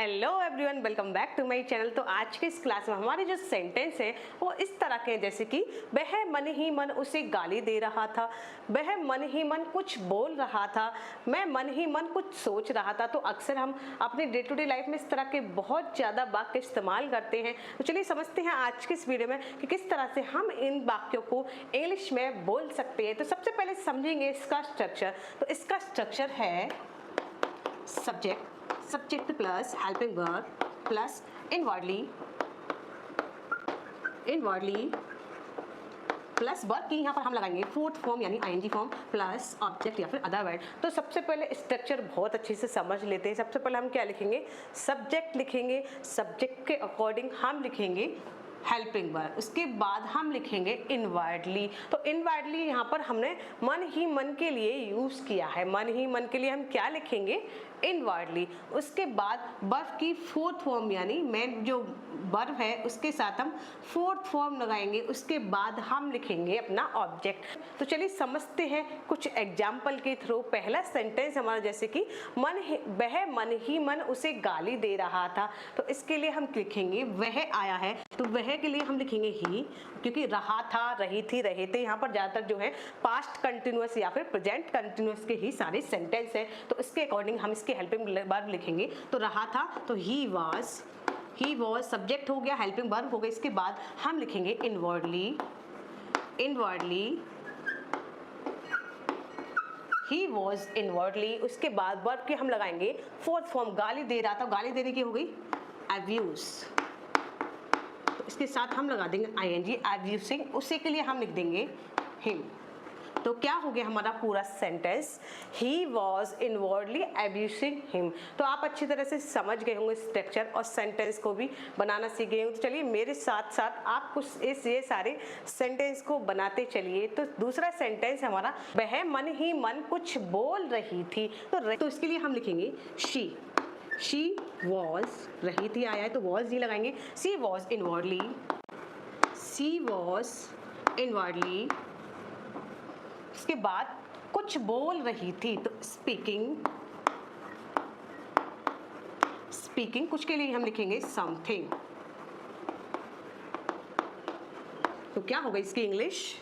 Hello everyone, welcome back to my channel. तो आज के इस क्लास में हमारे जो सेंटेंस है वो इस तरह के हैं, जैसे कि वह मन ही मन उसे गाली दे रहा था, वह मन ही मन कुछ बोल रहा था, मैं मन ही मन कुछ सोच रहा था। तो अक्सर हम अपने डे टू डे लाइफ में इस तरह के बहुत ज़्यादा वाक्य इस्तेमाल करते हैं। तो चलिए समझते हैं आज के इस वीडियो में कि किस तरह से हम इन वाक्यों को इंग्लिश में बोल सकते हैं। तो सबसे पहले समझेंगे इसका स्ट्रक्चर। तो इसका स्ट्रक्चर है subject plus helping verb plus inwardly plus verb की यहाँ पर हम लगाएंगे फोर्थ फॉर्म यानी आईएनजी फॉर्म प्लस ऑब्जेक्ट या फिर अदर वर्ड। तो सबसे पहले स्ट्रक्चर बहुत अच्छे से समझ लेते हैं। सबसे पहले हम क्या लिखेंगे, सब्जेक्ट लिखेंगे, सब्जेक्ट के अकॉर्डिंग हम लिखेंगे हेल्पिंग वर्ब, उसके बाद हम लिखेंगे इनवर्डली। तो इनवर्डली यहाँ पर हमने मन ही मन के लिए यूज किया है, मन ही मन के लिए हम क्या लिखेंगे, इनवर्डली। उसके बाद वर्ब की फोर्थ फॉर्म यानी मेन जो वर्ब है उसके साथ हम फोर्थ फॉर्म लगाएंगे, उसके बाद हम लिखेंगे अपना ऑब्जेक्ट। तो चलिए समझते हैं कुछ एग्जाम्पल के थ्रू। पहला सेंटेंस हमारा जैसे कि वह मन ही मन उसे गाली दे रहा था। तो इसके लिए हम लिखेंगे वह आया है तो वह के लिए हम लिखेंगे ही, क्योंकि रहा था, रही थी, रहे थे यहाँ पर ज्यादातर जो है पास्ट कंटिन्यूअस या फिर प्रेजेंट कंटिन्यूअस के ही सारे सेंटेंस है। तो इसके अकॉर्डिंग हम इसके हेल्पिंग वर्ब लिखेंगे। तो रहा था तो ही वॉज सब्जेक्ट हो गया, हेल्पिंग वर्ब हो गया। इसके बाद हम लिखेंगे इनवर्डली ही वॉज इनवर्डली। उसके बाद वर्ब के हम लगाएंगे फोर्थ फॉर्म, गाली दे रहा था, गाली देने की हो गई अब्यूज। इसके साथ हम लगा देंगे आईएनजी अब्यूसिंग, उसी के लिए हम लिख देंगे हिम। तो क्या हो गया हमारा पूरा sentence, he was inwardly abusing him. तो आप अच्छी तरह से समझ गए होंगे स्ट्रक्चर और सेंटेंस को भी बनाना सीख गए होंगे। तो चलिए मेरे साथ साथ आप कुछ ये सारे सेंटेंस को बनाते चलिए। तो दूसरा सेंटेंस हमारा, वह मन ही मन कुछ बोल रही थी। तो इसके लिए हम लिखेंगे शी वॉज, रही थी आया है तो वॉज ही लगाएंगे। She was inwardly. उसके बाद कुछ बोल रही थी तो स्पीकिंग, कुछ के लिए हम लिखेंगे समथिंग। तो क्या होगा इसकी English,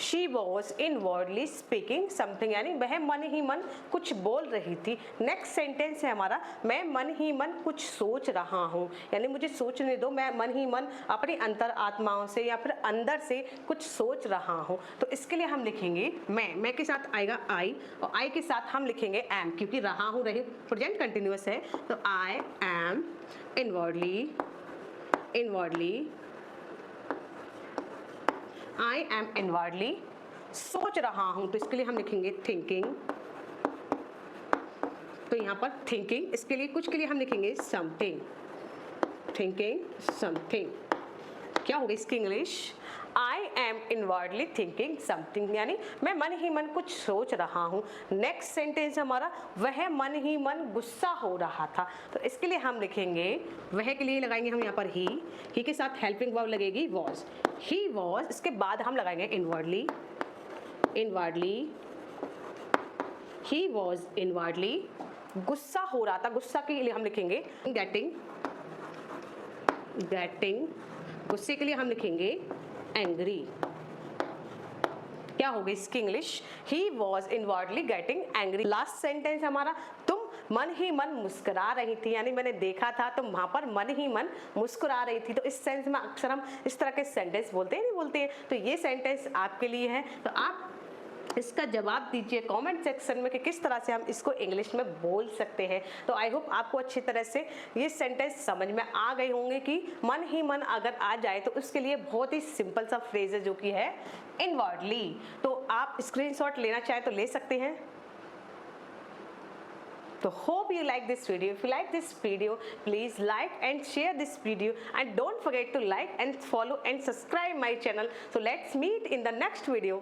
she was inwardly speaking something, यानी वह मन ही मन कुछ बोल रही थी। नेक्स्ट सेंटेंस है हमारा, मैं मन ही मन कुछ सोच रहा हूँ, यानी मुझे सोचने दो, मैं मन ही मन अपनी अंतर आत्माओं से या फिर अंदर से कुछ सोच रहा हूँ। तो इसके लिए हम लिखेंगे मैं के साथ आएगा आई, और आई के साथ हम लिखेंगे एम, क्योंकि रहा हूँ रहे प्रेजेंट कंटिन्यूअस है। तो I am inwardly I am inwardly सोच रहा हूं। तो इसके लिए हम लिखेंगे थिंकिंग। तो यहाँ पर थिंकिंग, इसके लिए कुछ के लिए हम लिखेंगे समथिंग, क्या होगा इसकी English, I am inwardly thinking something, यानी मैं मन ही मन कुछ सोच रहा हूँ। नेक्स्ट सेंटेंस हमारा, वह मन ही मन गुस्सा हो रहा था। तो इसके लिए हम लिखेंगे, वह के लिए लगाएंगे हम यहाँ पर ही के साथ हेल्पिंग वर्ब लगेगी वॉज, ही वॉज। इसके बाद हम लगाएंगे इनवर्डली ही वॉज इनवर्डली गुस्सा हो रहा था। गुस्सा के लिए हम लिखेंगे गेटिंग, गुस्से के लिए हम लिखेंगे एंग्री। क्या होगी इसकी English, he was inwardly getting angry. Last sentence हमारा, तुम मन ही मन मुस्कुरा रही थी, यानी मैंने देखा था तुम वहां पर मन ही मन मुस्कुरा रही थी। तो इस सेंस में अक्सर हम इस तरह के सेंटेंस बोलते हैं, नहीं बोलते हैं। तो ये सेंटेंस आपके लिए है। तो आप इसका जवाब दीजिए कमेंट सेक्शन में कि किस तरह से हम इसको इंग्लिश में बोल सकते हैं। तो आई होप आपको अच्छी तरह से ये सेंटेंस समझ में आ गए होंगे कि मन ही मन अगर आ जाए तो उसके लिए बहुत ही सिंपल सा फ्रेज है जो कि है इनवर्डली। तो आप स्क्रीनशॉट लेना चाहे तो ले सकते हैं। So hope you like this video. If you like this video, please like and share this video, and don't forget to like and follow and subscribe my channel. So let's meet in the next video.